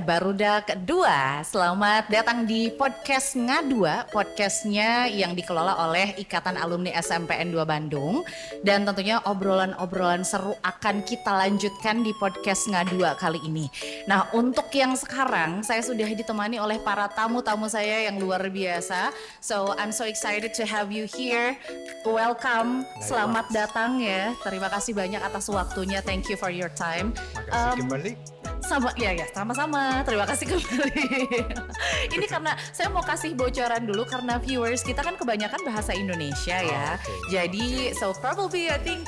Baruda kedua. Selamat datang di podcast Ngadua, podcastnya yang dikelola oleh Ikatan Alumni SMPN 2 Bandung. Dan tentunya obrolan-obrolan seru akan kita lanjutkan di podcast Ngadua kali ini. Nah, untuk yang sekarang saya sudah ditemani oleh para tamu-tamu saya yang luar biasa. So, I'm so excited to have you here. Welcome, selamat datang ya. Terima kasih banyak atas waktunya. Thank you for your time. Makasih kembali. Sama-sama. Terima kasih kembali. Ini karena saya mau kasih bocoran dulu karena viewers kita kan kebanyakan bahasa Indonesia ya. Jadi so probably I think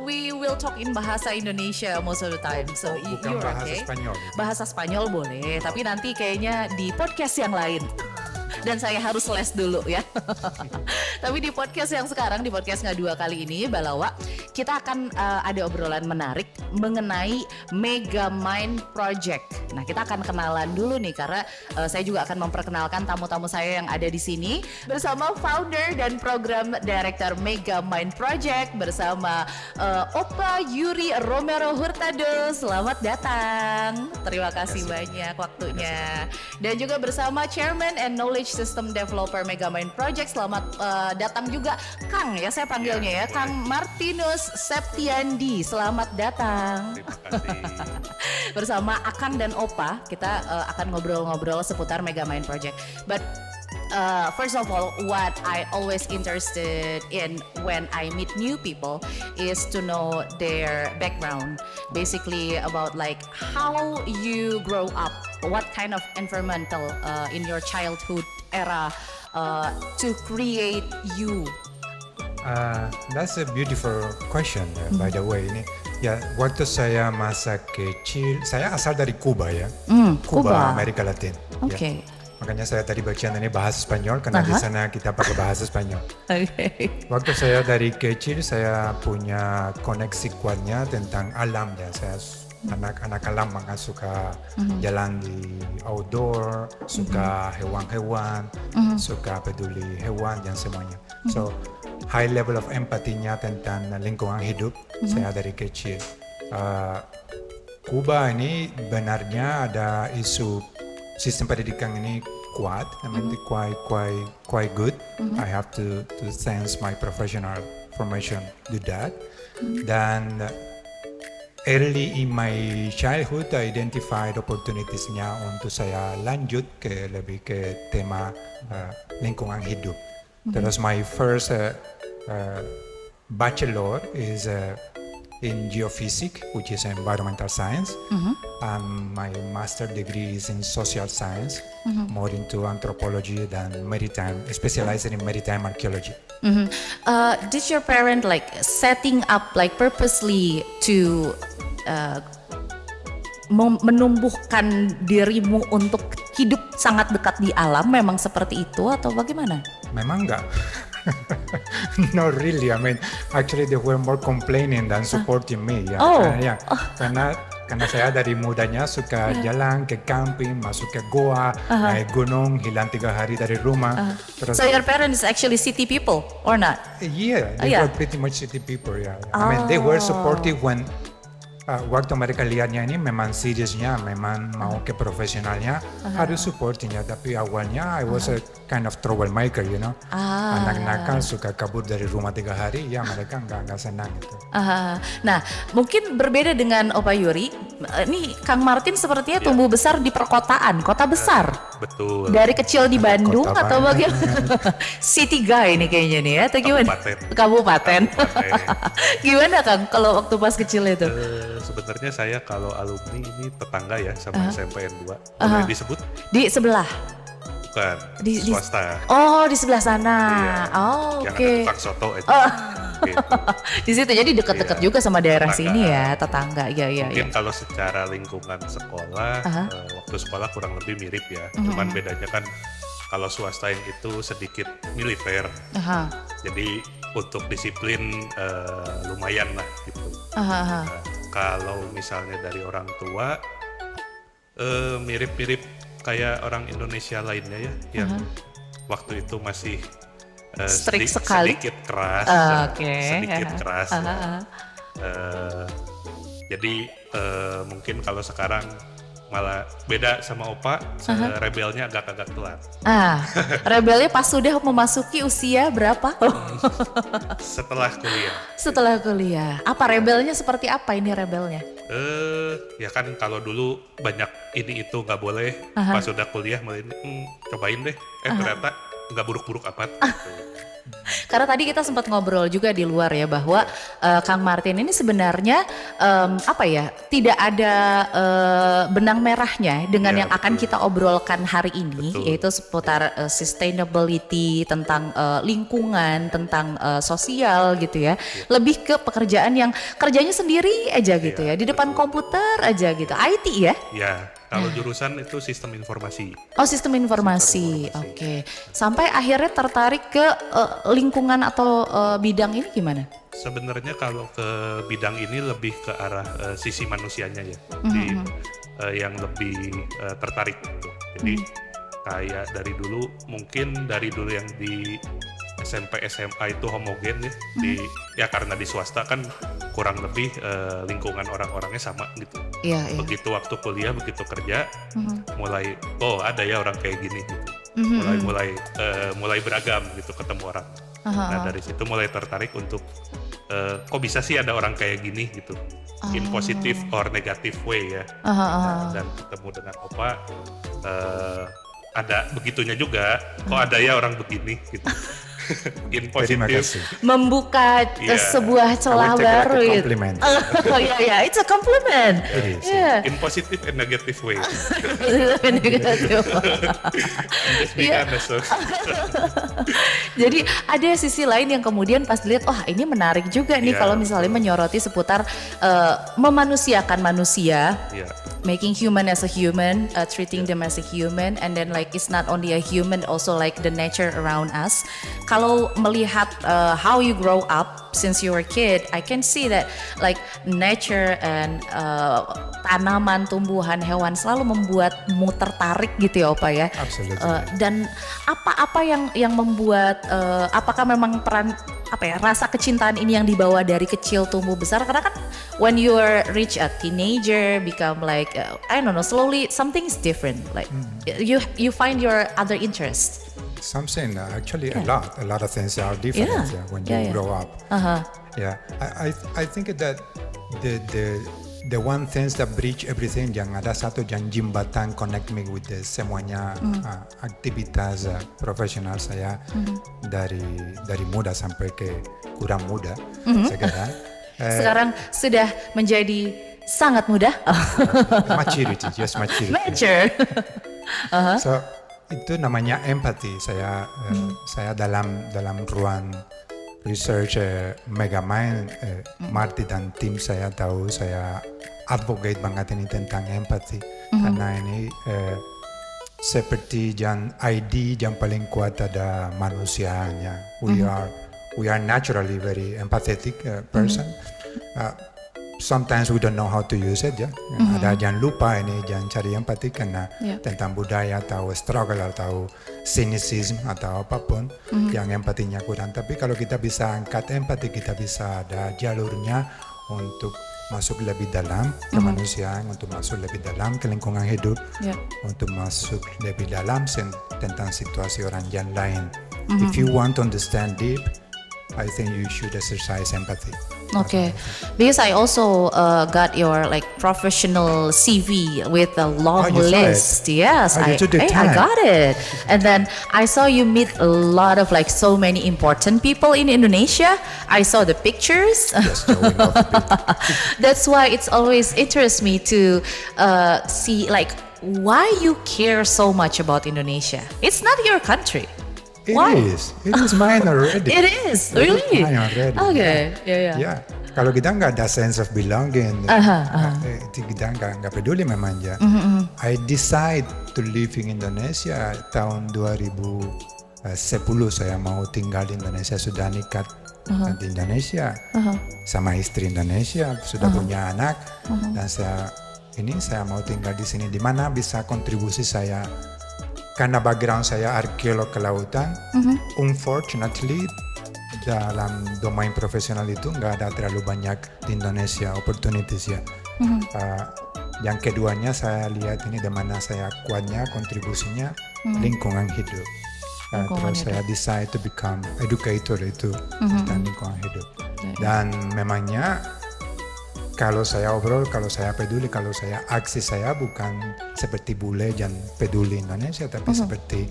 we will talk in bahasa Indonesia most of the time. So Bukan you're bahasa okay. Spanyol. Bahasa Spanyol boleh, tapi nanti kayaknya di podcast yang lain. Dan saya harus les dulu ya. Tapi di podcast yang sekarang, di podcast Ngadua kali ini, Balawa, kita akan ada obrolan menarik mengenai Megamind Project. Nah, kita akan kenalan dulu nih karena saya juga akan memperkenalkan tamu-tamu saya yang ada di sini bersama founder dan program director Megamind Project bersama Opa Yuri Romero Hurtado. Selamat datang. Terima kasih banyak waktunya. Dan juga bersama Chairman and Knowledge System Developer Megamind Project. Selamat datang juga Kang ya, saya panggilnya ya, Kang Martinus Septiandi. Selamat datang. Terima kasih. Bersama Akang dan Opa kita akan ngobrol-ngobrol seputar Megamind Project. But first of all, what I always interested in when I meet new people is to know their background. Basically about like how you grow up, what kind of environmental in your childhood era to create you. That's a beautiful question, by the way. Ini ya, waktu saya masa kecil, saya asal dari Kuba ya. Kuba, Amerika Latin. Oke. Ya. Makanya saya tadi bagian ini bahasa Spanyol karena di sana kita pakai bahasa Spanyol. Waktu saya dari kecil saya punya koneksi kuatnya tentang alam ya. Saya anak alam, maka suka jalan di outdoor, suka hewan-hewan, suka peduli hewan dan semuanya. So high level of empatinya tentang lingkungan hidup saya dari kecil. Kuba ini benarnya ada isu sistem pendidikan ini kuat, I mean quite good. I have to thanks my professional formation to that. Dan early in my childhood, I identified opportunities-nya untuk saya lanjut lebih ke tema lingkungan hidup. Terus my first bachelor is in geophysics, which is environmental science, and my master degree is in social science, more into anthropology than maritime, specializing in maritime archaeology. Did your parent like setting up like purposely to menumbuhkan dirimu untuk hidup sangat dekat di alam, memang seperti itu atau bagaimana? Memang enggak. Not really. I mean, actually they were more complaining than supporting me. Ya. Karena saya dari mudanya suka jalan ke camping, masuk ke goa, naik gunung, hilang 3 hari dari rumah. So your parents actually city people or not? Yeah, they were pretty much city people. Yeah. I mean, they were supportive when waktu mereka lihatnya ini memang seriusnya, memang mau ke profesionalnya, harus supportingnya. Tapi awalnya I was a kind of troublemaker, you know. Anak nakal suka kabur dari rumah 3 hari, ya mereka nggak senang gitu. Nah, mungkin berbeda dengan Opa Yuri. Ini Kang Martin sepertinya tumbuh besar di perkotaan, kota besar. Betul. Dari kecil di Bandung kota atau bagaimana? City guy nih kayaknya nih ya, atau gimana? Kabupaten. Gimana Kang kalau waktu pas kecil itu? Sebenarnya saya kalau alumni ini tetangga ya sama SMPN 2. Boleh disebut? Di sebelah. Bukan, swasta. Oh, di sebelah sana. Iya. Oh, Yang oke. ada tukang soto aja. Gitu. Di situ jadi dekat-dekat juga sama daerah Tetangga. sini ya, tetangga. Iya. Mungkin kalau secara lingkungan sekolah, waktu sekolah kurang lebih mirip ya. Cuman bedanya kan kalau swasta yang itu sedikit militer. Jadi untuk disiplin lumayan lah gitu. Kalau misalnya dari orang tua, mirip-mirip kayak orang Indonesia lainnya ya, yang waktu itu masih Strict sekali. sedikit keras, sedikit keras. Ya. Jadi mungkin kalau sekarang malah beda sama Opa, rebelnya agak-agak telat. Rebelnya pas sudah memasuki usia berapa? Setelah kuliah. Setelah kuliah. Apa rebelnya seperti apa ini rebelnya? Ya kan kalau dulu banyak ini itu nggak boleh, pas sudah kuliah mulai cobain deh, ternyata nggak buruk-buruk amat. Gitu. Karena tadi kita sempat ngobrol juga di luar ya bahwa Kang Martin ini sebenarnya tidak ada benang merahnya dengan yang akan kita obrolkan hari ini, yaitu seputar sustainability, tentang lingkungan, tentang sosial gitu ya. Lebih ke pekerjaan yang kerjanya sendiri aja gitu ya, di depan komputer aja gitu, IT ya? Ya. Kalau jurusan itu sistem informasi. Oh, sistem informasi. Oke. Sampai akhirnya tertarik ke lingkungan atau bidang ini gimana? Sebenarnya kalau ke bidang ini lebih ke arah sisi manusianya ya. Yang lebih tertarik gitu. Jadi kayak dari dulu yang di SMP SMA itu homogen ya, karena di swasta kan kurang lebih lingkungan orang-orangnya sama gitu. Begitu waktu kuliah, begitu kerja, mulai ada ya orang kayak gini gitu. Mulai beragam gitu ketemu orang. Nah dari situ mulai tertarik untuk kok bisa sih ada orang kayak gini gitu, in positive or negative way ya. Dan ketemu dengan Opa, ada begitunya juga, kok ada ya orang begini gitu. In positif, membuka sebuah celah baru gitu. Yeah, it's a compliment. It is. Yeah. In positive and negative way. Jadi ada sisi lain yang kemudian pas dilihat, ini menarik juga nih kalau misalnya menyoroti seputar memanusiakan manusia. Making human as a human, treating them as a human, and then like it's not only a human, also like the nature around us. Kalau melihat how you grow up since you were a kid, I can see that like nature and tanaman, tumbuhan, hewan selalu membuatmu tertarik gitu ya Opa ya. Absolutely. Dan apa yang membuat apakah memang peran rasa kecintaan ini yang dibawa dari kecil tumbuh besar, karena kan when you reach a teenager become like I don't know, slowly something is different, like you find your other interest. Something actually a lot of things are different when you grow up. I think that the one things that bridge everything, yang ada satu yang jembatan connect me with semuanya aktivitas profesional saya dari muda sampai ke kurang muda sekarang. Sekarang sudah menjadi sangat muda. Maturity, just maturity. Mature. So itu namanya empathy. Saya dalam ruang research Megamind, Marty dan tim saya tahu saya advocate banget ini tentang empathy, karena ini seperti yang ID yang paling kuat ada manusianya. We are naturally very empathetic person. Sometimes we don't know how to use it ya. Ada yang lupa ini, jangan cari empati karena tentang budaya atau struggle atau cynicism atau apapun yang empatinya kurang. Tapi kalau kita bisa angkat empati, kita bisa ada jalurnya untuk masuk lebih dalam ke manusia, untuk masuk lebih dalam ke lingkungan hidup, untuk masuk lebih dalam tentang situasi orang yang lain. If you want to understand deep, I think you should exercise empathy. Okay, because I also got your like professional CV with a long list. Yes, I got it. And then I saw you meet a lot of like so many important people in Indonesia. I saw the pictures. Yes, we love the pictures. That's why it's always interests me to see like why you care so much about Indonesia. It's not your country. It is mine already. It is, really? It is mine already. Okay, yeah. Kalau kita nggak ada sense of belonging, kita nggak peduli memang ya. I decide to live in Indonesia tahun 2010. Saya mau tinggal di Indonesia, sudah nikah di Indonesia, sama istri Indonesia, sudah punya anak, dan saya mau tinggal di sini, di mana bisa kontribusi saya. Karena background saya arkeolog kelautan, unfortunately dalam domain profesional itu nggak ada terlalu banyak di Indonesia opportunities ya. Yang keduanya saya lihat ini di mana saya kuatnya kontribusinya lingkungan hidup. Terus saya decide to become educator itu tentang lingkungan hidup. Dan memangnya kalau saya obrol, kalau saya peduli, kalau saya aksi saya bukan seperti bule yang peduli Indonesia, tapi seperti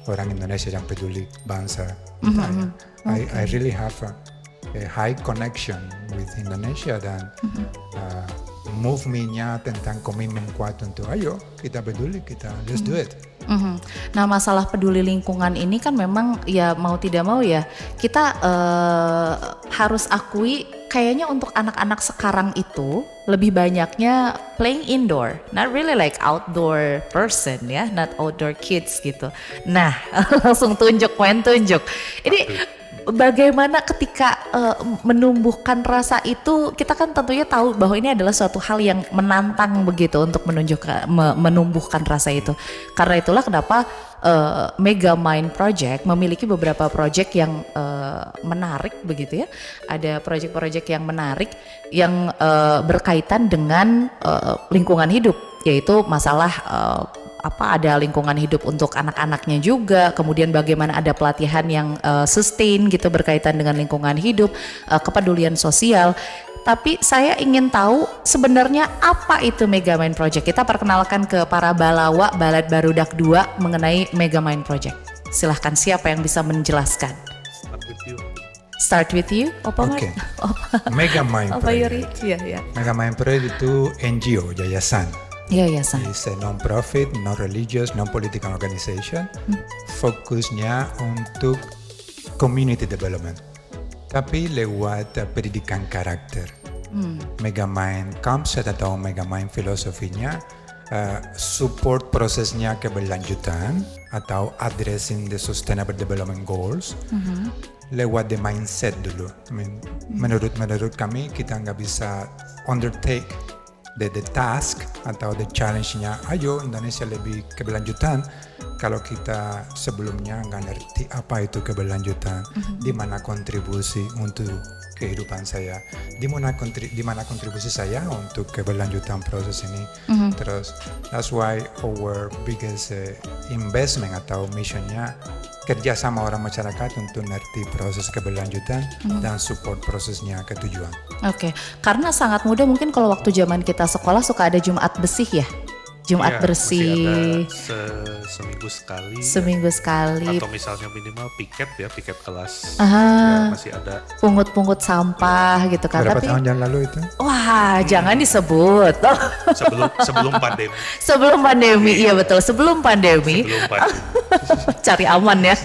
orang Indonesia yang peduli bangsa kita. I really have a high connection with Indonesia dan move me-nya tentang komitmen kuat untuk ayo kita peduli, kita let's do it. Nah, masalah peduli lingkungan ini kan memang ya mau tidak mau ya kita harus akui kayaknya untuk anak-anak sekarang itu lebih banyaknya playing indoor, not really like outdoor person ya, not outdoor kids gitu. Nah, langsung tunjuk. Ini bagaimana ketika menumbuhkan rasa itu, kita kan tentunya tahu bahwa ini adalah suatu hal yang menantang begitu untuk menumbuhkan rasa itu. Karena itulah kenapa Megamind Project memiliki beberapa project yang menarik begitu ya. Ada project-project yang menarik yang berkaitan dengan lingkungan hidup, yaitu masalah ada lingkungan hidup untuk anak-anaknya juga, kemudian bagaimana ada pelatihan yang sustain gitu berkaitan dengan lingkungan hidup, kepedulian sosial. Tapi saya ingin tahu sebenarnya apa itu Megamind Project. Kita perkenalkan ke para balawa Balad Barudak 2 mengenai Megamind Project. Silahkan, siapa yang bisa menjelaskan? Start with you. Oke. Megamind Project. Iya. Megamind Project itu NGO, yayasan. Yayasan. It's a non-profit, non-religious, non-political organization. Fokusnya untuk community development, tapi lewat pendidikan karakter. Megamind concept atau Megamind filosofinya support prosesnya keberlanjutan atau addressing the sustainable development goals lewat the mindset dulu. Menurut kami kita nggak bisa undertake the task atau the challenge-nya ayo Indonesia lebih keberlanjutan kalau kita sebelumnya nggak ngerti apa itu keberlanjutan, di mana kontribusi untuk kehidupan saya, di mana kontribusi saya untuk keberlanjutan proses ini. Terus that's why our biggest investment atau missionnya kerja sama orang masyarakat untuk ngerti proses keberlanjutan dan support prosesnya ke tujuan. Oke, karena sangat mudah mungkin kalau waktu zaman kita sekolah suka ada Jumat bersih ya. Jumat bersih. Seminggu sekali. Atau misalnya minimal piket kelas. Ya, masih ada. Pungut sampah gitu kan. Berapa tahun yang lalu itu? Wah, jangan disebut. Sebelum pandemi. Sebelum pandemi, iya betul. Sebelum pandemi. Cari aman ya.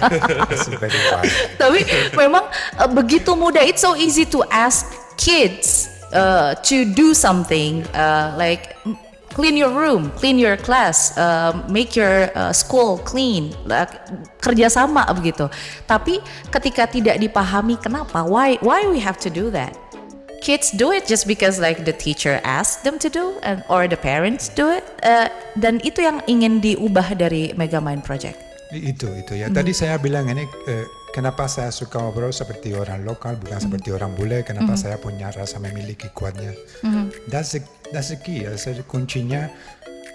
Tapi memang begitu mudah. It's so easy to ask kids to do something like clean your room, clean your class, make your school clean, kerjasama begitu. Tapi ketika tidak dipahami kenapa, why we have to do that? Kids do it just because like the teacher asked them to do, or the parents do it. Dan itu yang ingin diubah dari Megamind Project. Itu ya. Tadi saya bilang ini kenapa saya suka ngobrol seperti orang lokal bukan seperti orang bule. Kenapa saya punya rasa memiliki kuatnya. That's the key ya. Kuncinya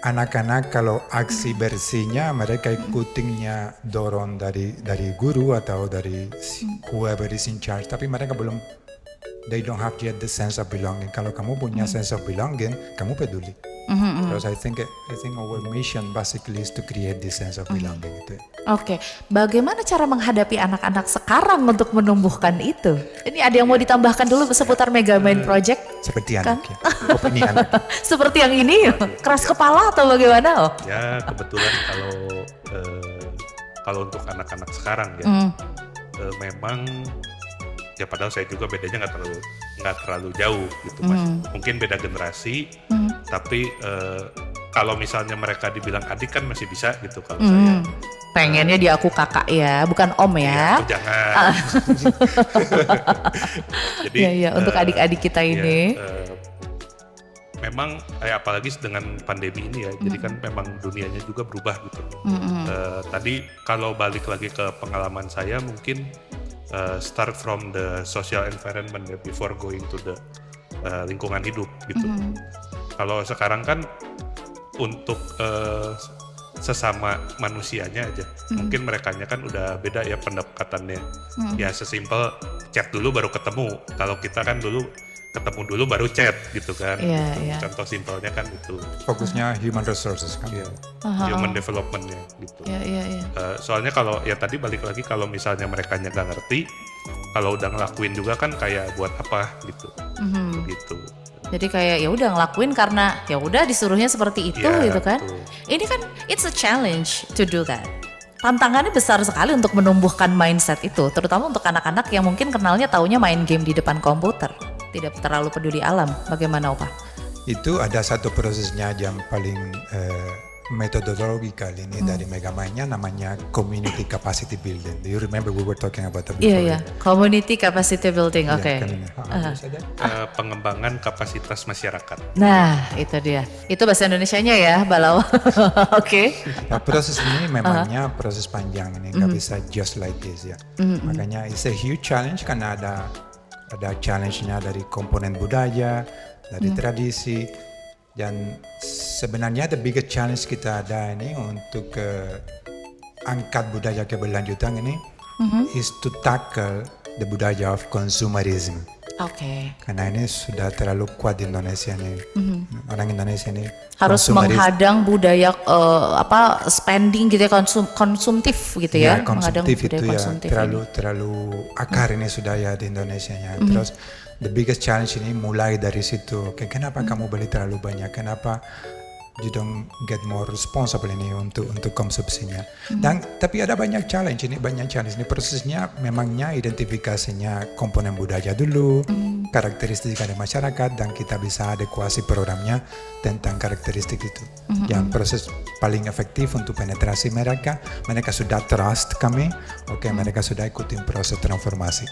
anak-anak kalau aksi bersihnya mereka ikutinnya dorong dari guru atau dari whoever is in charge. Tapi mereka belum, they don't have yet the sense of belonging. Kalau kamu punya sense of belonging, kamu peduli. Terus I think our mission basically is to create this sense of belonging itu. Oke, bagaimana cara menghadapi anak-anak sekarang untuk menumbuhkan itu? Ini ada yang mau ditambahkan dulu seputar Megamind Project? Seperti kan? anak ya, opini anak. Seperti yang ini, keras kepala atau bagaimana? Ya kebetulan kalau untuk anak-anak sekarang ya, memang ya padahal saya juga bedanya nggak terlalu jauh gitu mas. Mungkin beda generasi, tapi kalau misalnya mereka dibilang adik kan masih bisa gitu kalau saya. Pengennya dia aku kakak ya, bukan om ya. Iya, jangan. Jadi untuk adik-adik kita ini. Memang apalagi dengan pandemi ini ya, jadi kan memang dunianya juga berubah gitu. Tadi kalau balik lagi ke pengalaman saya mungkin start from the social environment before going to the lingkungan hidup gitu. Kalau sekarang kan untuk sesama manusianya aja. Mungkin merekanya kan udah beda ya pendekatannya. Ya sesimpel chat dulu baru ketemu. Kalau kita kan dulu ketemu dulu baru chat gitu kan. Contoh simpelnya kan itu. Fokusnya human resources kan. Human developmentnya gitu. Soalnya kalau ya tadi balik lagi kalau misalnya merekanya nggak ngerti, kalau udah ngelakuin juga kan kayak buat apa gitu. Gitu. Jadi kayak ya udah ngelakuin karena ya udah disuruhnya seperti itu gitu kan. Betul. Ini kan it's a challenge to do that. Tantangannya besar sekali untuk menumbuhkan mindset itu, terutama untuk anak-anak yang mungkin kenalnya taunya main game di depan komputer, tidak terlalu peduli alam. Bagaimana Opa? Itu ada satu prosesnya yang paling metodologikal ini dari Megamind-nya namanya community capacity building. Do you remember we were talking about that before? Iya, community capacity building. Oke. Pengembangan kapasitas masyarakat. Nah, itu dia. Itu bahasa Indonesianya ya, Balawa. Oke. Nah, proses ini memangnya proses panjang ini, nggak bisa just like this ya. Makanya it's a huge challenge karena ada challenge-nya dari komponen budaya, dari tradisi. Dan sebenarnya the biggest challenge kita ada ini untuk angkat budaya keberlanjutan ini is to tackle the budaya of consumerism. Oke. Karena ini sudah terlalu kuat di Indonesia nih. Orang Indonesia ini harus menghadang budaya spending gitu ya, konsumtif gitu ya. Konsumtif itu ya terlalu akar ini sudah ya di Indonesia nya. Terus the biggest challenge ini mulai dari situ. Kenapa kamu beli terlalu banyak? Kenapa you don't get more responsible ini untuk konsumsinya? Dan tapi ada banyak challenge ini, prosesnya memangnya identifikasinya komponen budaya dulu, karakteristik dari masyarakat, dan kita bisa adekuasi programnya tentang karakteristik itu. Yang proses paling efektif untuk penetrasi mereka sudah trust kami, mereka sudah ikutin proses transformasi.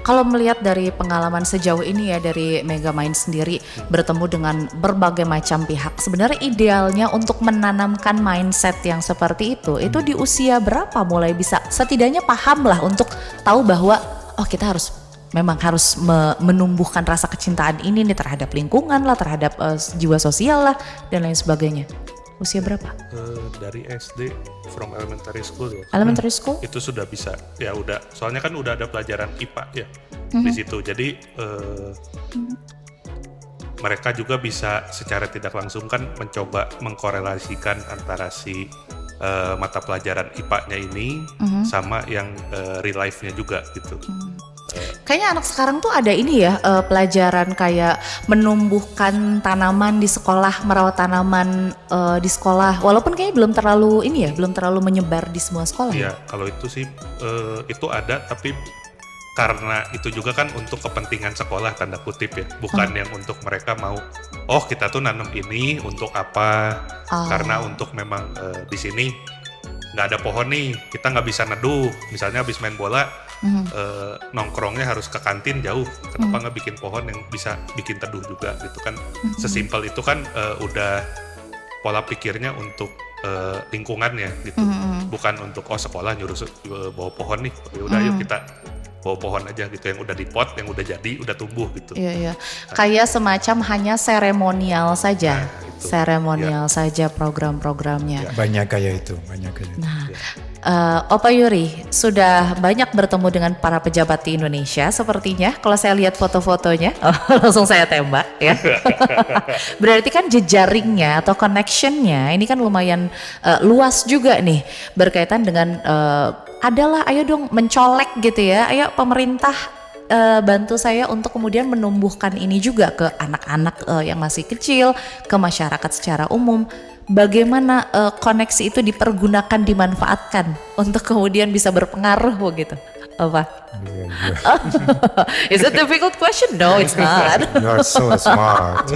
Kalau melihat dari pengalaman sejauh ini ya dari Megamind sendiri bertemu dengan berbagai macam pihak, sebenarnya idealnya untuk menanamkan mindset yang seperti itu di usia berapa mulai bisa setidaknya paham lah untuk tahu bahwa kita memang harus menumbuhkan rasa kecintaan ini nih terhadap lingkungan lah, terhadap jiwa sosial lah dan lain sebagainya. Usia berapa? Dari SD, from elementary school ya. Elementary school? Itu sudah bisa, ya udah. Soalnya kan udah ada pelajaran IPA ya di situ. Jadi mereka juga bisa secara tidak langsung kan mencoba mengkorelasikan antara si mata pelajaran IPA-nya ini sama yang real life-nya juga gitu. Kayaknya anak sekarang tuh ada ini ya, pelajaran kayak menumbuhkan tanaman di sekolah, merawat tanaman di sekolah. Walaupun kayaknya belum terlalu menyebar di semua sekolah. Iya, kalau itu sih itu ada, tapi karena itu juga kan untuk kepentingan sekolah tanda kutip ya, bukan yang untuk mereka mau kita tuh nanam ini untuk apa? Karena untuk memang di sini nggak ada pohon nih, kita nggak bisa neduh. Misalnya habis main bola, nongkrongnya harus ke kantin jauh. Kenapa nggak bikin pohon yang bisa bikin teduh juga gitu kan? Sesimpel itu kan udah pola pikirnya untuk lingkungannya gitu, bukan untuk sekolah nyuruh bawa pohon nih. Ya udah yuk kita bawa pohon aja gitu yang udah di pot, yang udah jadi, udah tumbuh gitu. Iya. Kayak semacam hanya seremonial saja. Seremonial saja program-programnya. Banyak kayak itu. Nah, Opa Yuri sudah banyak bertemu dengan para pejabat di Indonesia sepertinya. Kalau saya lihat foto-fotonya, langsung saya tembak ya. Berarti kan jejaringnya atau connectionnya ini kan lumayan luas juga nih berkaitan dengan adalah ayo dong mencolek gitu ya. Ayo pemerintah bantu saya untuk kemudian menumbuhkan ini juga ke anak-anak yang masih kecil, ke masyarakat secara umum. Bagaimana koneksi itu dipergunakan, dimanfaatkan untuk kemudian bisa berpengaruh gitu? Apa? Is it a difficult question? No, it's not. You are so smart.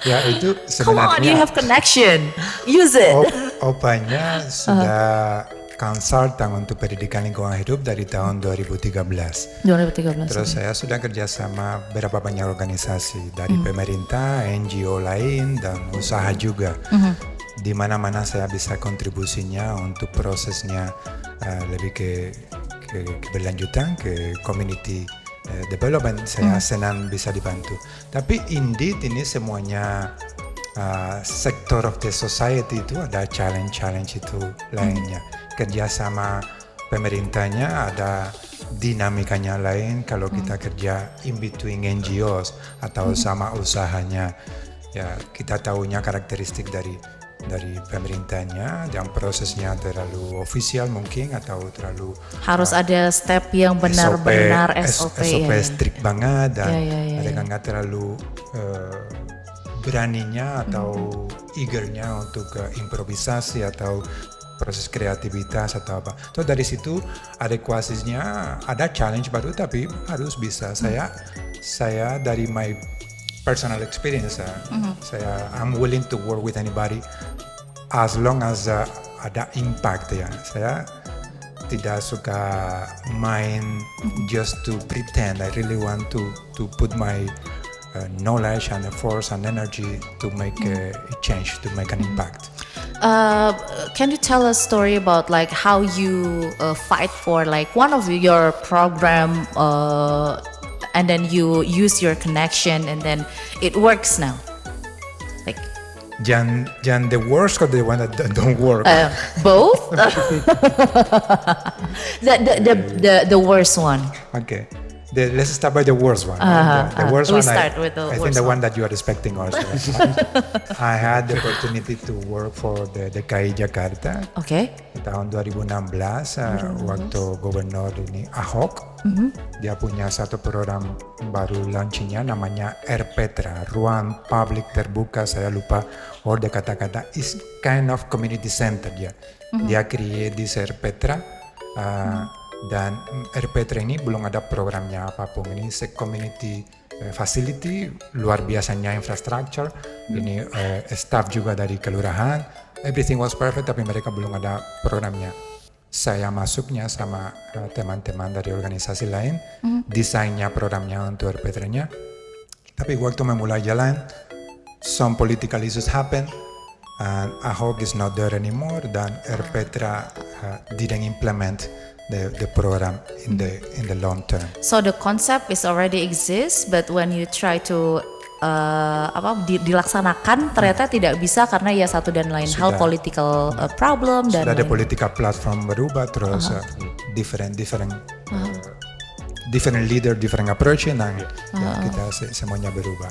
Ya itu sebenarnya. Come on, you have connection. Use it. Opanya sudah konsultan untuk pendidikan lingkungan hidup dari tahun 2013. Terus saya sudah kerja sama beberapa banyak organisasi dari pemerintah, NGO lain dan usaha juga. Di mana-mana saya bisa kontribusinya untuk prosesnya lebih ke keberlanjutan, ke community development. Saya senang bisa dibantu. Tapi indeed ini semuanya sektor of the society itu ada challenge itu lainnya. Kerjasama pemerintahnya ada dinamikanya lain kalau kita kerja in between NGOs atau sama usahanya. Ya, kita tahunya karakteristik dari pemerintahnya yang prosesnya terlalu ofisial mungkin atau terlalu harus ada step yang benar-benar SOP strict banget dan mereka nggak terlalu beraninya atau eagernya untuk improvisasi atau proses kreativitas atau apa. So dari situ adekuasinya ada challenge baru tapi harus bisa. Saya dari my personal experience, I'm willing to work with anybody as long as ada impact ya. Saya tidak suka main just to pretend. I really want to put my knowledge and efforts and energy to make a change, to make an impact. Can you tell a story about like how you fight for like one of your program and then you use your connection and then it works now? Like Jan the worst or the one that don't work? Both? the worst one. Okay. Let's start by the worst one. The worst we one. Start with the I think worst the one. one that you are expecting also. I had the opportunity to work for the DKI Jakarta. Okay. Tahun 2016 waktu gubernur ini Ahok, dia punya satu program baru launchingnya namanya RPetra, ruang publik terbuka. Saya lupa order kata-kata, is kind of community center dia. Dia create this RPetra. Dan RPetra ini belum ada programnya apapun. Ini community facility, luar biasanya infrastructure. Ini staff juga dari kelurahan. Everything was perfect, tapi mereka belum ada programnya. Saya masuknya sama teman-teman dari organisasi lain, desainnya programnya untuk RPetra-nya. Tapi waktu memulai jalan, some political issues happen. And Ahok is not there anymore. Dan RPetra didn't implement the program in the long term. So the concept is already exists, but when you try to dilaksanakan ternyata tidak bisa karena ya satu dan lain hal political problem dan sudah ada political platform berubah terus different leader, different approach dan kita semuanya berubah.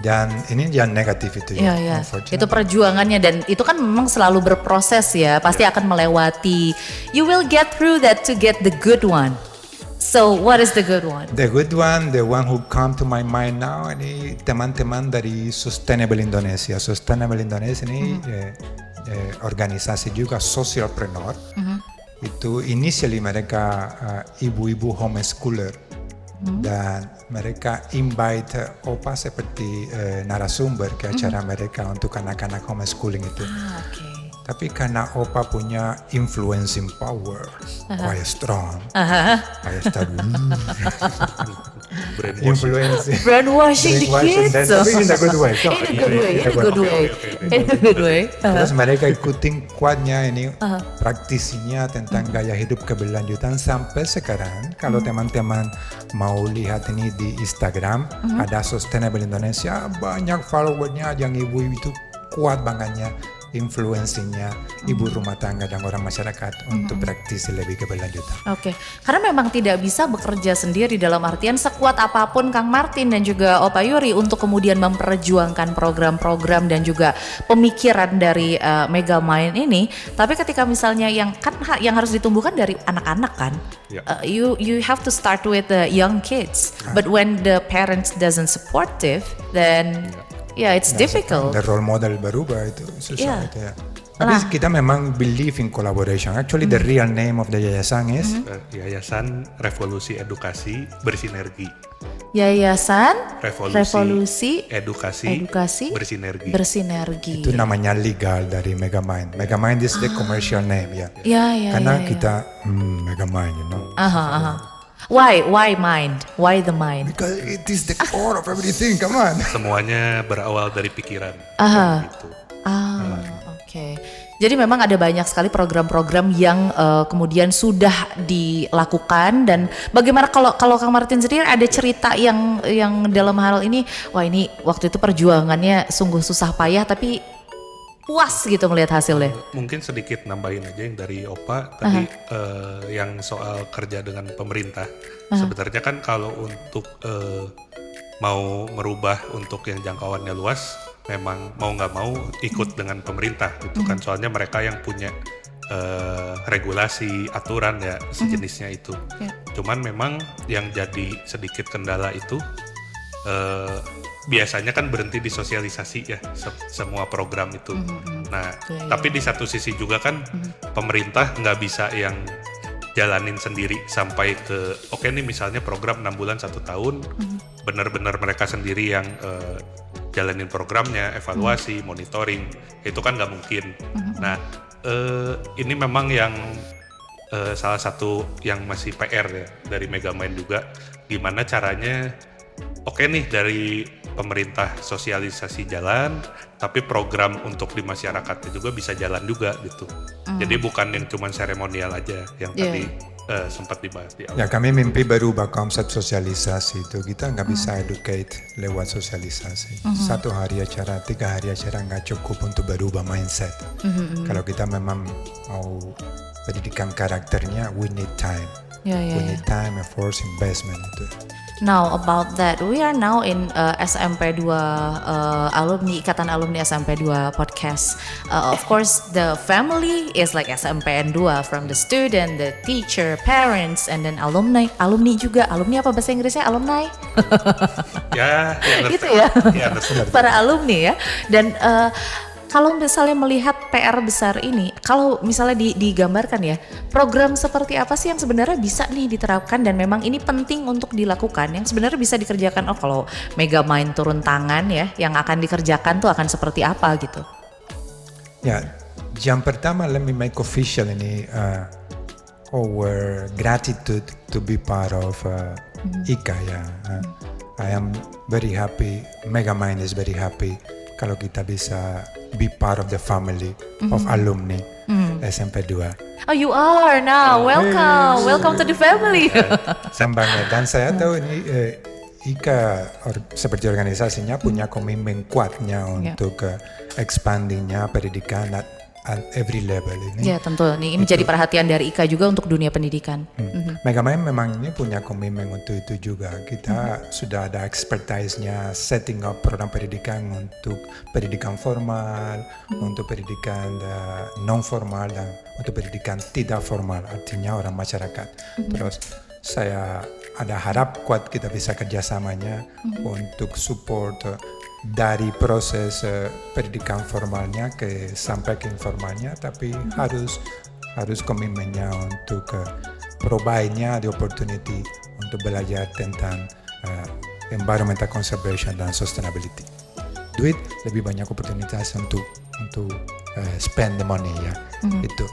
Dan ini yang negatif itu ya. Itu perjuangannya dan itu kan memang selalu berproses ya. Pasti akan melewati. You will get through that to get the good one. So what is the good one? The good one, the one who come to my mind now, ini teman-teman dari Sustainable Indonesia. Sustainable Indonesia ini organisasi juga socialpreneur. Itu initially mereka ibu-ibu homeschooler dan mereka invite OPA seperti narasumber ke acara mereka untuk anak-anak homeschooling itu. Tapi karena OPA punya influencing power, quite strong, I start brainwashing the kids. Tapi in a good way. In a good way. Terus mereka ikutin kuatnya ini praktisinya tentang gaya hidup keberlanjutan sampai sekarang. Kalau teman-teman mau lihat ini di Instagram, ada Sustainable Indonesia, banyak followernya yang ibu itu kuat bangetnya. Influensinya ibu rumah tangga dan orang masyarakat untuk praktisi lebih keberlanjutan. Oke, karena memang tidak bisa bekerja sendiri dalam artian sekuat apapun Kang Martin dan juga Opa Yuri untuk kemudian memperjuangkan program-program dan juga pemikiran dari Megamind ini. Tapi ketika misalnya yang harus ditumbuhkan dari anak-anak kan, you have to start with the young kids. But when the parents doesn't supportive, then it's difficult. The role model berubah itu susah itu ya. Tapi kita memang believe in collaboration. Actually the real name of the yayasan is Yayasan Revolusi Edukasi Bersinergi. Yayasan Revolusi Edukasi Bersinergi. Itu namanya legal dari Megamind. Megamind is the commercial name ya. Karena kita Megamind, you know. Why mind? Why the mind? Because it is the core of everything. Come on. Semuanya berawal dari pikiran. Oke. Jadi memang ada banyak sekali program-program yang kemudian sudah dilakukan. Dan bagaimana kalau Kang Martin sendiri ada cerita yang dalam hal ini, wah ini waktu itu perjuangannya sungguh susah payah tapi puas gitu melihat hasilnya. Mungkin sedikit nambahin aja yang dari Opa tadi yang soal kerja dengan pemerintah. Sebenarnya kan kalau untuk mau merubah untuk yang jangkauannya luas, memang mau nggak mau ikut dengan pemerintah gitu kan. Soalnya mereka yang punya regulasi, aturan ya sejenisnya itu. Cuman memang yang jadi sedikit kendala itu biasanya kan berhenti di sosialisasi ya semua program itu. Nah, tapi di satu sisi juga kan pemerintah nggak bisa yang jalanin sendiri sampai ke oke nih misalnya program 6 bulan 1 tahun, benar-benar mereka sendiri yang jalanin programnya, evaluasi, monitoring, itu kan nggak mungkin. Nah, ini memang yang salah satu yang masih PR ya dari Megamind juga, gimana caranya oke nih dari pemerintah sosialisasi jalan, tapi program untuk di masyarakatnya juga bisa jalan juga gitu. Jadi bukan yang cuma seremonial aja yang tadi sempat dibahas di awal. Ya kami mimpi berubah konsep sosialisasi itu. Kita nggak bisa educate lewat sosialisasi. 1 hari acara, 3 hari acara nggak cukup untuk berubah mindset. Kalau kita memang mau pendidikan karakternya, we need time. We need time, effort, investment itu. Now about that, we are now in SMP 2 alumni, Ikatan Alumni SMP 2 podcast. Of course, the family is like SMPN 2, from the student, the teacher, parents, and then alumni. Alumni juga, alumni apa bahasa Inggrisnya? Alumni? Ya, gitu ya. benar. Para alumni ya. Dan kalau misalnya melihat PR besar ini, kalau misalnya digambarkan ya, program seperti apa sih yang sebenarnya bisa nih diterapkan dan memang ini penting untuk dilakukan, yang sebenarnya bisa dikerjakan, kalau Megamind turun tangan ya, yang akan dikerjakan tuh akan seperti apa gitu? Ya, yang pertama let me make official ini our gratitude to be part of IKA ya. I am very happy, Megamind is very happy kalau kita bisa be part of the family of alumni SMP 2. Oh, you are now. Welcome. Welcome to the family. Sambangnya. Dan saya tahu ini IKA seperti organisasinya punya komitmen kuatnya untuk expandingnya pendidikan at every level ini. Ya tentu, ini menjadi perhatian dari IKA juga untuk dunia pendidikan. Megamind memang ini punya komitmen untuk itu juga. Kita sudah ada expertise-nya setting up program pendidikan untuk pendidikan formal, untuk pendidikan non formal, dan untuk pendidikan tidak formal, artinya orang masyarakat. Terus saya ada harap kuat kita bisa kerjasamanya untuk support dari proses pendidikan formalnya sampai ke informalnya, tapi harus komitmennya untuk provide-nya the opportunity untuk belajar tentang environmental conservation dan sustainability. Duit lebih banyak oportunitas untuk spend the money ya. Itu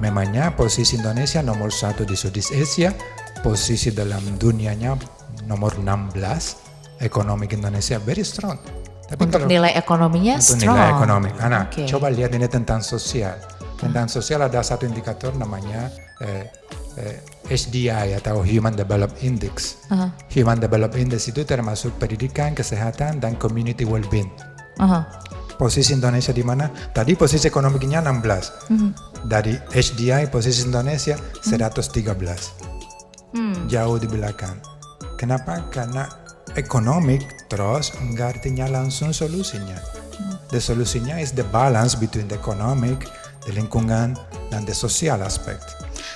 memangnya posisi Indonesia nomor 1 di Southeast Asia, posisi dalam dunianya nomor 16, ekonomi Indonesia very strong. Tapi untuk nilai ekonominya untuk strong. Nilai ekonomi. Coba lihat ini tentang sosial. Tentang sosial ada satu indikator namanya HDI atau Human Development Index. Human Development Index itu termasuk pendidikan, kesehatan, dan community well-being. Posisi Indonesia di mana? Tadi posisi ekonominya 16. Dari HDI posisi Indonesia 113. Jauh di belakang. Kenapa? Karena ekonomik terus enggak artinya langsung solusinya. The solusinya is the balance between the economic, the lingkungan, dan the social aspect.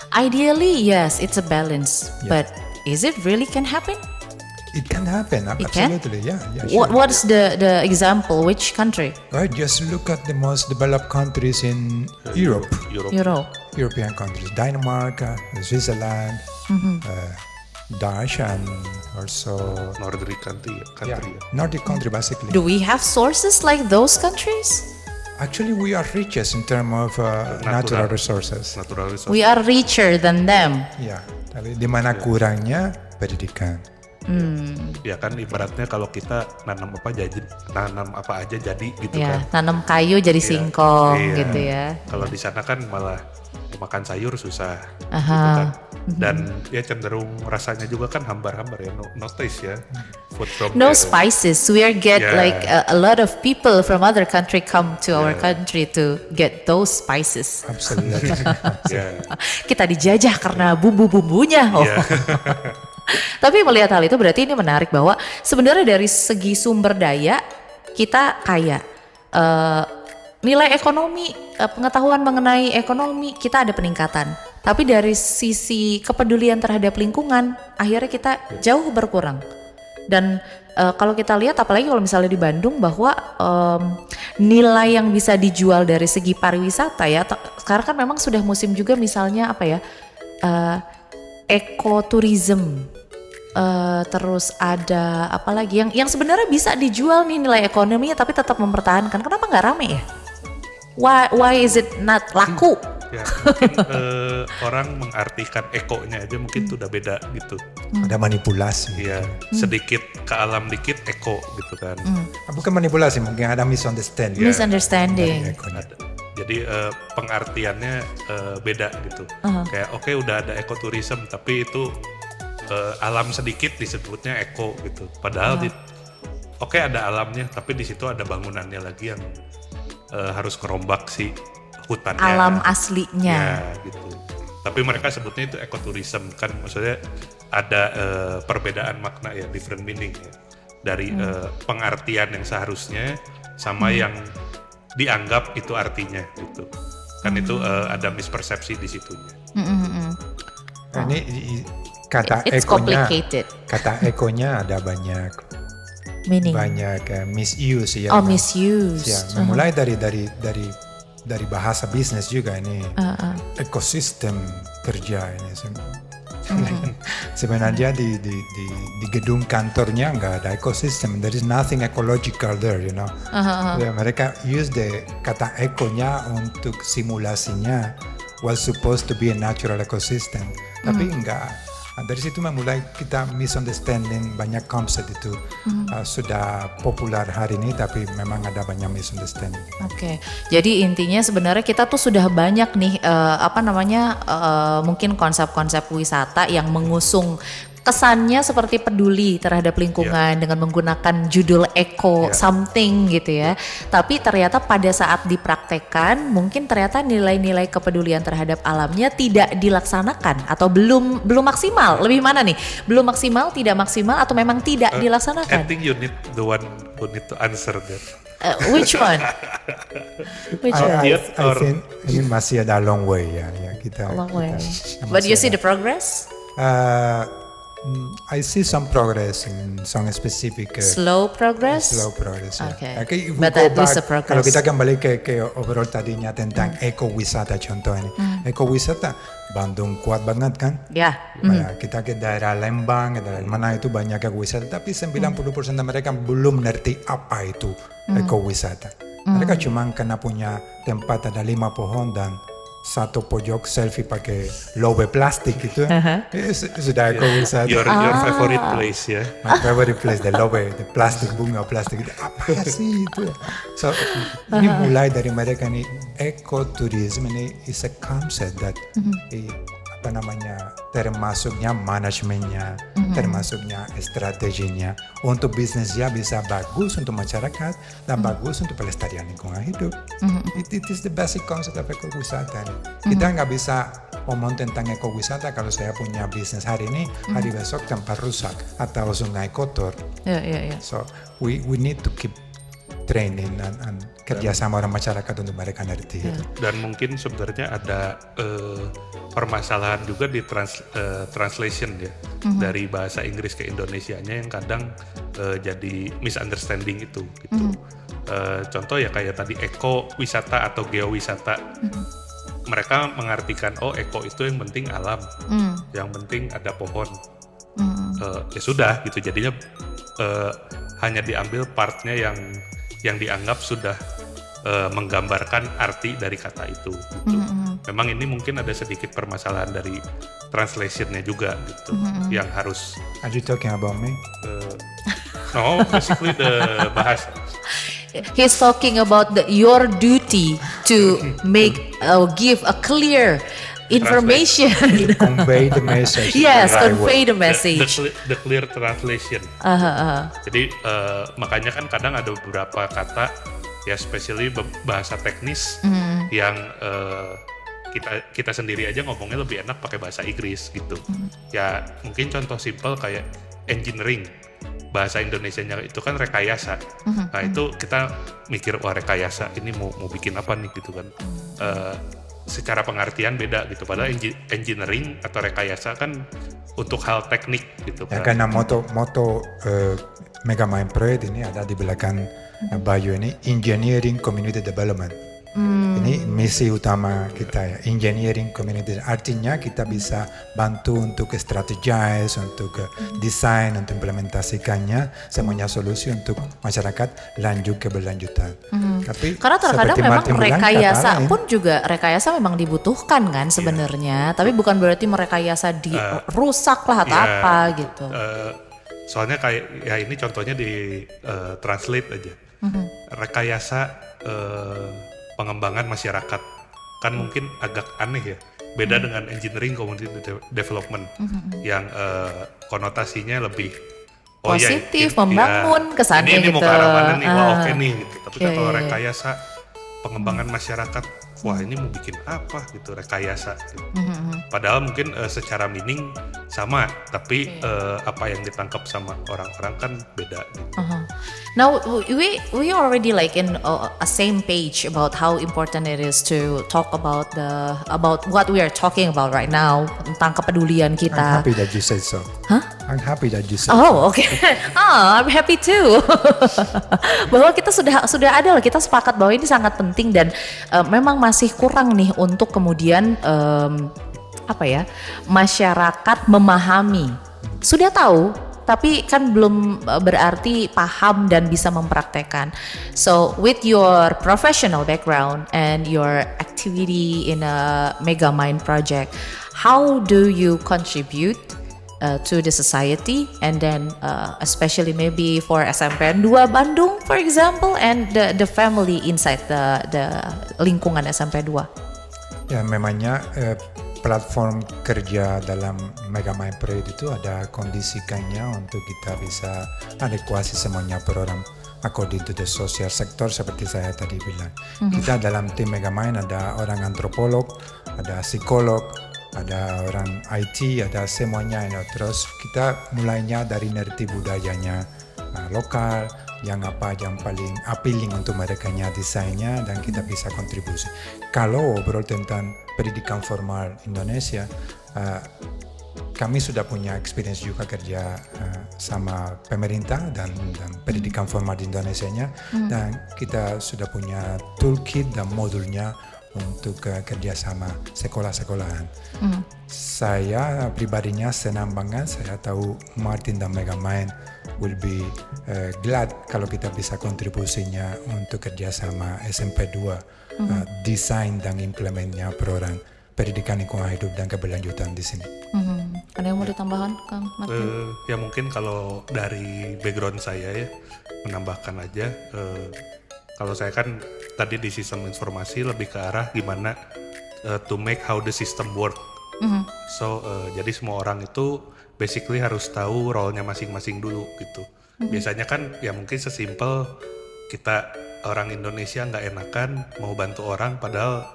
Ideally, yes, it's a balance. But is it really can happen? It can happen, absolutely. Can? Yeah, sure. What is the example? Which country? Well, just look at the most developed countries in Europe. European countries, Denmark, Switzerland, Dutch, and also Nordic country. Nordic country basically. Do we have sources like those countries? Actually, we are richest in terms of natural resources. We are richer than them. Ya, tapi di mana kurangnya pendidikan. Ya kan ibaratnya kalau kita nanam apa aja jadi gitu ya, kan. nanam kayu jadi singkong gitu ya. Kalau di sana kan malah makan sayur susah gitu kan. Dan ya cenderung rasanya juga kan hambar-hambar ya, no taste ya. Food from No there. spices. We are like a lot of people from other country come to our country to get those spices. Absolutely. Ya. Kita dijajah karena bumbu-bumbunya. Tapi melihat hal itu berarti ini menarik bahwa sebenarnya dari segi sumber daya kita kaya. Nilai ekonomi, pengetahuan mengenai ekonomi kita ada peningkatan. Tapi dari sisi kepedulian terhadap lingkungan akhirnya kita jauh berkurang. Dan kalau kita lihat apalagi kalau misalnya di Bandung bahwa nilai yang bisa dijual dari segi pariwisata ya sekarang kan memang sudah musim juga misalnya apa ya ekoturism. Terus ada apa lagi yang sebenarnya bisa dijual nih nilai ekonominya tapi tetap mempertahankan. Kenapa nggak rame ya? Why is it not laku? Ya, mungkin orang mengartikan ekonya aja mungkin tuh udah beda gitu. Ada manipulasi. Iya, sedikit ke alam dikit eko gitu kan. Bukan manipulasi, mungkin ada misunderstanding. Misunderstanding. Jadi pengertiannya beda gitu. Kayak oke, udah ada ekoturism tapi itu alam sedikit disebutnya eko gitu. Padahal oke, ada alamnya tapi di situ ada bangunannya lagi yang harus ngerombak si hutannya. Alam aslinya. Ya gitu. Tapi mereka sebutnya itu ekoturism kan, maksudnya ada perbedaan makna ya, different meaning ya. Dari pengertian yang seharusnya sama yang dianggap itu artinya gitu. Kan itu ada mispersepsi di situnya. Ini kata It's ekonya, complicated. kata ekonya ada banyak Meaning. misuse ya. Misuse. Ya, memulai dari bahasa bisnis juga ini ekosistem kerja ini. Sebenarnya di gedung kantornya nggak ada ekosistem. There is nothing ecological there, you know. Ya, mereka use kata ekonya untuk simulasinya was supposed to be a natural ecosystem, tapi enggak. Dari situ memulai kita misunderstanding banyak konsep itu sudah populer hari ini, tapi memang ada banyak misunderstanding. Oke, jadi intinya sebenarnya kita tuh sudah banyak nih mungkin konsep-konsep wisata yang mengusung kesannya seperti peduli terhadap lingkungan dengan menggunakan judul eco something gitu ya. Tapi ternyata pada saat dipraktekkan mungkin ternyata nilai-nilai kepedulian terhadap alamnya tidak dilaksanakan atau belum maksimal. Lebih mana nih? Belum maksimal, tidak maksimal atau memang tidak dilaksanakan? I think you need the one who need to answer that. Which one? I think ini masih ada long way ya kita. Long way. But you see the progress? I see some progress in some specific slow progress. Ya. Okay. But at least a progress. Kalau kita kembali ke overall tadinya tentang ekowisata contohnya. Ekowisata Bandung kuat banget kan? Ya. Kita ke daerah Lembang, ke daerah mana itu banyak ekowisata, tapi 90% mereka belum ngerti apa itu ekowisata. Mereka cuma karena punya tempat ada 5 pohon dan satu pojok selfie pakai lobe plastik gitu. Sudah ekowisata. Your favorite place ya. My favorite place, the lobe, the plastik, bunga plastik itu apa sih itu? So ini mulai dari mereka nih, ekoturism ini is a concept that termasuknya manajemennya, termasuknya strateginya untuk bisnisnya bisa bagus untuk masyarakat dan bagus untuk pelestarian lingkungan hidup. It is the basic concept of ekowisata. Kita nggak bisa ngomong tentang ekowisata kalau saya punya bisnis hari ini, hari besok tempat rusak atau sungai kotor. So we need to keep training and kerjasama orang masyarakat untuk mereka ngerti itu. Dan mungkin sebenarnya ada permasalahan juga di translation ya, dari bahasa Inggris ke Indonesianya yang kadang jadi misunderstanding itu gitu. Contoh ya kayak tadi eko wisata atau geowisata. Mereka mengartikan eko itu yang penting alam, yang penting ada pohon. Ya sudah gitu, jadinya hanya diambil partnya yang dianggap sudah menggambarkan arti dari kata itu gitu. Memang ini mungkin ada sedikit permasalahan dari translationnya juga gitu, yang harus. Are you talking about me? No, basically the bahasa. He's talking about your duty to make give a clear information. To convey the message. Yes, the right convey way. the message. The clear translation. Jadi makanya kan kadang ada beberapa kata ya, especially bahasa teknis yang kita sendiri aja ngomongnya lebih enak pakai bahasa Inggris gitu. Ya mungkin contoh simple kayak engineering, bahasa Indonesianya itu kan rekayasa. Nah itu kita mikir wah rekayasa ini mau bikin apa nih gitu kan. Secara pengertian beda gitu. Padahal engineering atau rekayasa kan untuk hal teknik gitu Ya, kan. karena moto Megamind Project ini ada di belakang baju ini, Engineering Community Development. Ini misi utama kita ya, Engineering Community. Artinya kita bisa bantu untuk strategize, untuk desain, untuk implementasikannya, semuanya solusi untuk masyarakat lanjut keberlanjutan. Tapi Karena terkadang seperti memang Martin bilang, rekayasa kata lain, pun juga rekayasa memang dibutuhkan kan sebenarnya, tapi bukan berarti merekayasa dirusak lah atau apa gitu. Soalnya kayak ya ini contohnya di translate aja. Rekayasa pengembangan masyarakat kan mungkin agak aneh ya. Beda dengan engineering community development yang konotasinya lebih positif, membangun kesannya ini gitu. mau ke arah mana nih, wah oke nih gitu. Tapi Iya, kalau iya. rekayasa pengembangan masyarakat, wah ini mau bikin apa gitu rekayasa. Gitu. Padahal mungkin secara meaning sama, tapi apa yang ditangkap sama orang-orang kan beda. Gitu. Now we already like in a same page about how important it is to talk about what we are talking about right now, tentang kepedulian I'm kita. happy that you said so. Huh? I'm happy that you said so. Oh, oke. I'm happy too. Bahwa kita sudah ada loh, kita sepakat bahwa ini sangat penting dan memang masih kurang nih untuk kemudian masyarakat memahami. Sudah tahu, tapi kan belum berarti paham dan bisa mempraktekkan. So with your professional background and your activity in a Megamind project, how do you contribute to the society, and then especially maybe for SMPN 2 Bandung for example, and the family inside the lingkungan SMP 2? Ya memangnya platform kerja dalam Megamind Project itu ada kondisikannya untuk kita bisa adekuasi semuanya program according to the social sector seperti saya tadi bilang. Kita dalam tim Megamind ada orang antropolog, ada psikolog, ada orang IT, ada semuanya. Terus kita mulainya dari ngerti budayanya lokal, yang apa yang paling appealing untuk mereka desainnya, dan kita bisa kontribusi. Kalau obrol tentang pendidikan formal Indonesia, kami sudah punya experience juga kerja sama pemerintah dan pendidikan formal di Indonesianya, dan kita sudah punya toolkit dan modulnya untuk kerja sama sekolah-sekolahan. Saya pribadinya senang banget, saya tahu Martin dan Megamind will be glad kalau kita bisa kontribusinya untuk kerjasama SMP 2 desain dan implementnya program pendidikan lingkungan hidup dan keberlanjutan di sini. Ada yang mau ditambahkan, Kang Martin? Ya mungkin kalau dari background saya ya, menambahkan aja, kalau saya kan tadi di sistem informasi lebih ke arah gimana to make how the system work. So jadi semua orang itu basically harus tahu role-nya masing-masing dulu gitu. Biasanya kan ya mungkin sesimpel kita orang Indonesia nggak enakan mau bantu orang padahal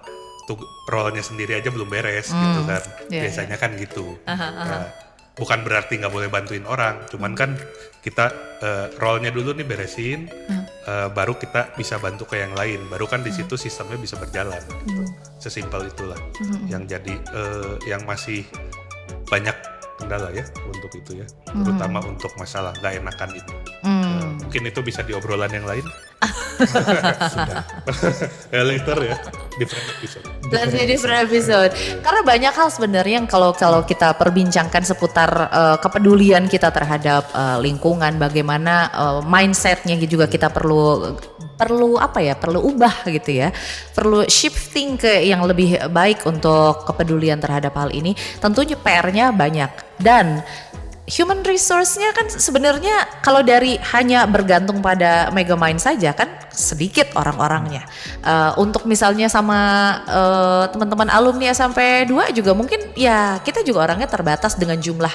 tuh role-nya sendiri aja belum beres gitu kan. Biasanya kan gitu. Nah, bukan berarti nggak boleh bantuin orang, cuman kan kita role-nya dulu nih beresin, baru kita bisa bantu ke yang lain, baru kan di situ sistemnya bisa berjalan. Gitu. Sesimpel itulah yang jadi yang masih banyak kendala ya untuk itu ya, terutama untuk masalah nggak enakan itu. Mungkin itu bisa di obrolan yang lain. Sudah. Later ya, different episode. Different episode. Karena banyak hal sebenarnya yang kalau kita perbincangkan seputar kepedulian kita terhadap lingkungan, bagaimana mindsetnya juga kita perlu perlu apa ya, perlu ubah gitu ya, perlu shifting ke yang lebih baik untuk kepedulian terhadap hal ini. Tentunya PR-nya banyak dan human resource-nya kan sebenarnya kalau dari hanya bergantung pada Megamind saja kan sedikit orang-orangnya. Untuk misalnya sama teman-teman alumni SMP 2 juga mungkin ya kita juga orangnya terbatas dengan jumlah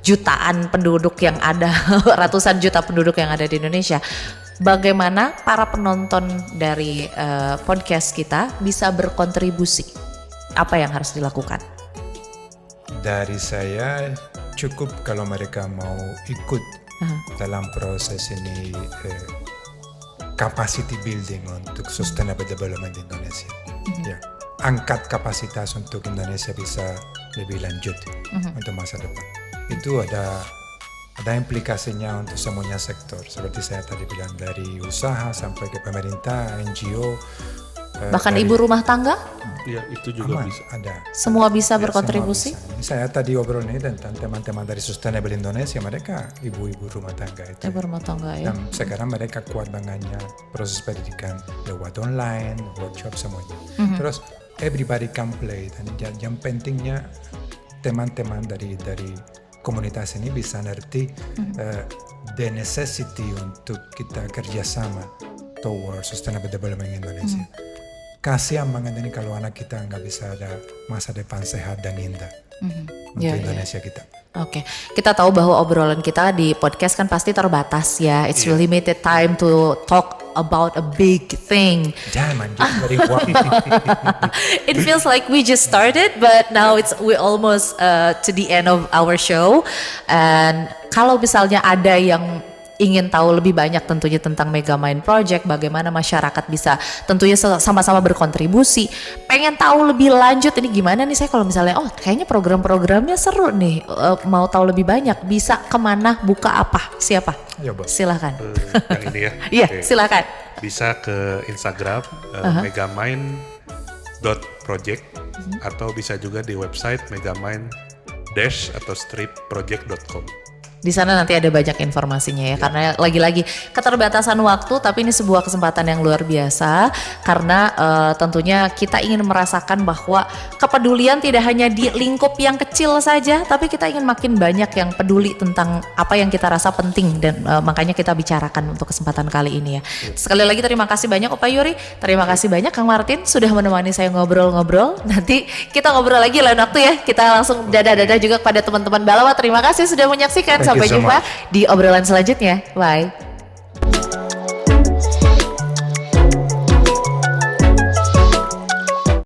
jutaan penduduk yang ada, ratusan juta penduduk yang ada di Indonesia. Bagaimana para penonton dari podcast kita bisa berkontribusi? Apa yang harus dilakukan? Dari saya cukup kalau mereka mau ikut dalam proses ini capacity building untuk sustainable development di Indonesia. Ya, angkat kapasitas untuk Indonesia bisa lebih lanjut untuk masa depan. Itu ada implikasinya untuk semuanya sektor. Seperti saya tadi bilang dari usaha sampai ke pemerintah, NGO. Bahkan ibu rumah tangga? Ya itu juga Aman, bisa. ada. Semua bisa berkontribusi? Semua bisa. Saya tadi obrol ini tentang teman-teman dari Sustainable Indonesia, mereka ibu-ibu rumah tangga itu. Ibu rumah tangga ya. Dan sekarang mereka kuat bangetnya proses pendidikan lewat online, workshop semuanya. Terus everybody can play dan yang pentingnya teman-teman dari komunitas ini bisa ngerti the necessity untuk kita kerjasama toward sustainable development Indonesia. Kasihan banget ini kalau anak kita nggak bisa ada masa depan sehat dan indah untuk Indonesia kita. Oke, kita tahu bahwa obrolan kita di podcast kan pasti terbatas ya. It's really limited time to talk about a big thing. Jangan dari uang. It feels like we just started, but now we almost to the end of our show. And kalau misalnya ada yang ingin tahu lebih banyak tentunya tentang Megamind Project, bagaimana masyarakat bisa tentunya sama-sama berkontribusi, pengen tahu lebih lanjut ini gimana nih saya kalau misalnya kayaknya program-programnya seru nih, mau tahu lebih banyak, bisa kemana, buka apa, siapa? Ya, Bos. Silakan. Yang ini ya. Iya, Oke. silakan. Bisa ke Instagram megamind.project atau bisa juga di website megamind-stripproject.com. Di sana nanti ada banyak informasinya ya, karena lagi-lagi keterbatasan waktu, tapi ini sebuah kesempatan yang luar biasa karena tentunya kita ingin merasakan bahwa kepedulian tidak hanya di lingkup yang kecil saja, tapi kita ingin makin banyak yang peduli tentang apa yang kita rasa penting dan makanya kita bicarakan untuk kesempatan kali ini ya. Sekali lagi terima kasih banyak Opa Yuri, terima kasih banyak Kang Martin sudah menemani saya ngobrol-ngobrol. Nanti kita ngobrol lagi lain waktu ya, kita langsung dadah-dadah juga kepada teman-teman Balawa. Terima kasih sudah menyaksikan. Sampai jumpa di obrolan selanjutnya. Bye.